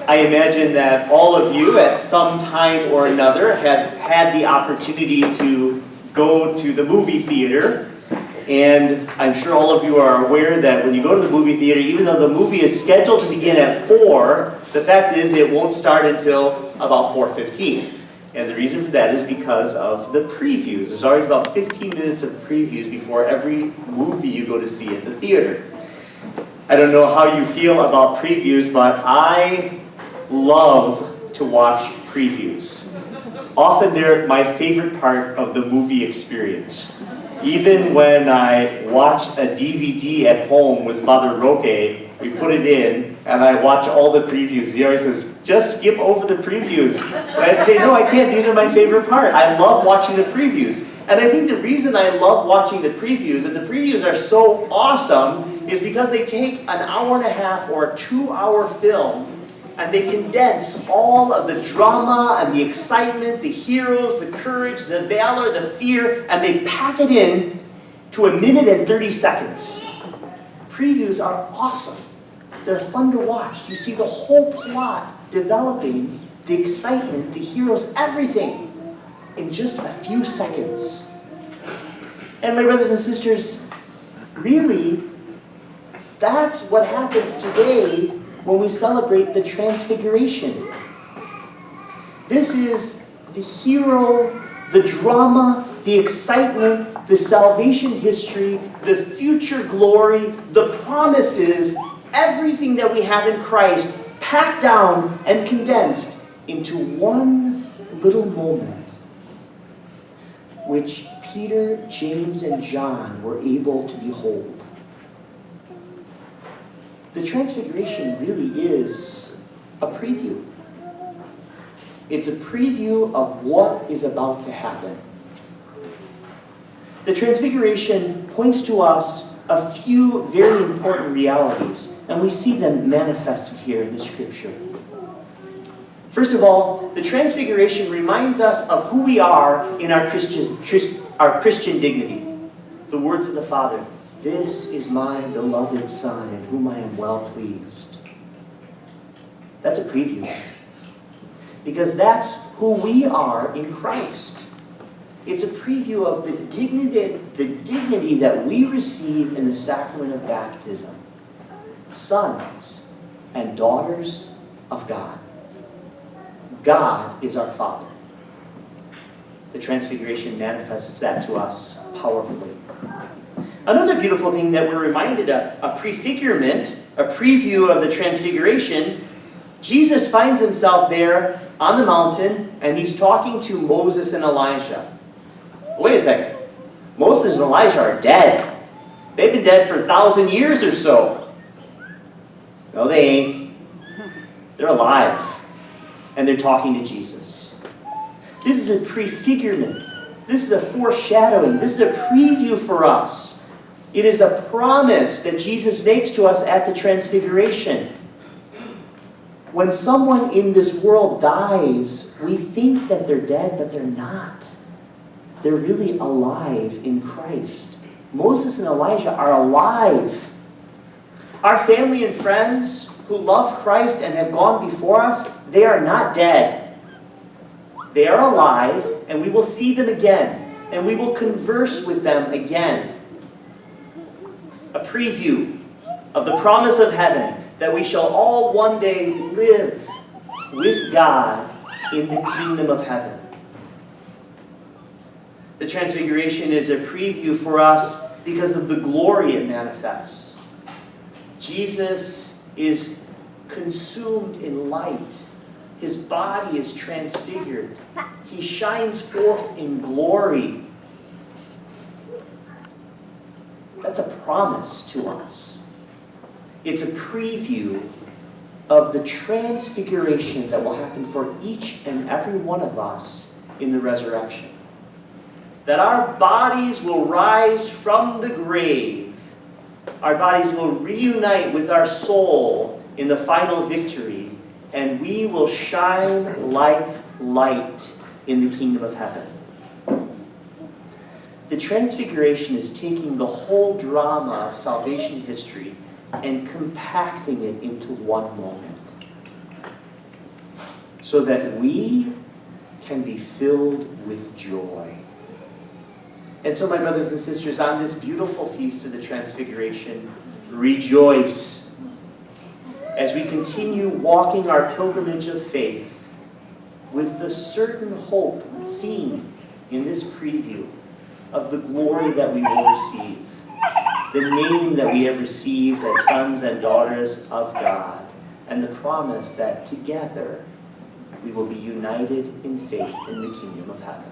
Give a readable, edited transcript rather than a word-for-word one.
I imagine that all of you at some time or another have had the opportunity to go to the movie theater. And I'm sure all of you are aware that when you go to the movie theater, even though the movie is scheduled to begin at 4, the fact is it won't start until about 4:15. And the reason for that is because of the previews. There's always about 15 minutes of previews before every movie you go to see at the theater. I don't know how you feel about previews, but I love to watch previews. Often they're my favorite part of the movie experience. Even when I watch a DVD at home with Father Roque, we put it in, and I watch all the previews. He always says, just skip over the previews. And I say, no, I can't. These are my favorite part. I love watching the previews. And I think the reason I love watching the previews, and the previews are so awesome, is because they take an hour and a half or a 2-hour film, and they condense all of the drama and the excitement, the heroes, the courage, the valor, the fear, and they pack it in to 1 minute and 30 seconds. Previews are awesome. They're fun to watch. You see the whole plot developing, the excitement, the heroes, everything in just a few seconds. And my brothers and sisters, really, that's what happens today when we celebrate the Transfiguration. This is the hero, the drama, the excitement, the salvation history, the future glory, the promises, everything that we have in Christ packed down and condensed into one little moment, which Peter, James, and John were able to behold. The Transfiguration really is a preview. It's a preview of what is about to happen. The Transfiguration points to us a few very important realities, and we see them manifested here in the Scripture. First of all, the Transfiguration reminds us of who we are in our Christian dignity. The words of the Father, "This is my beloved Son, in whom I am well pleased." That's a preview. Because that's who we are in Christ. It's a preview of the dignity that we receive in the sacrament of baptism. Sons and daughters of God. God is our Father. The Transfiguration manifests that to us powerfully. Another beautiful thing that we're reminded of, a prefigurement, a preview of the Transfiguration, Jesus finds himself there on the mountain, and he's talking to Moses and Elijah. Wait a second. Moses and Elijah are dead. They've been dead for 1,000 years or so. No, they ain't. They're alive. And they're talking to Jesus. This is a prefigurement. This is a foreshadowing. This is a preview for us. It is a promise that Jesus makes to us at the Transfiguration. When someone in this world dies, we think that they're dead, but they're not. They're really alive in Christ. Moses and Elijah are alive. Our family and friends who love Christ and have gone before us, they are not dead. They are alive, and we will see them again, and we will converse with them again. A preview of the promise of heaven, that we shall all one day live with God in the kingdom of heaven. The Transfiguration is a preview for us because of the glory it manifests. Jesus is consumed in light. His body is transfigured. He shines forth in glory. That's a promise to us. It's a preview of the transfiguration that will happen for each and every one of us in the resurrection. That our bodies will rise from the grave. Our bodies will reunite with our soul in the final victory, and we will shine like light in the kingdom of heaven. The Transfiguration is taking the whole drama of salvation history and compacting it into one moment. so that we can be filled with joy. And so, my brothers and sisters, on this beautiful feast of the Transfiguration, rejoice as we continue walking our pilgrimage of faith with the certain hope seen in this preview of the glory that we will receive, the name that we have received as sons and daughters of God, and the promise that together we will be united in faith in the kingdom of heaven.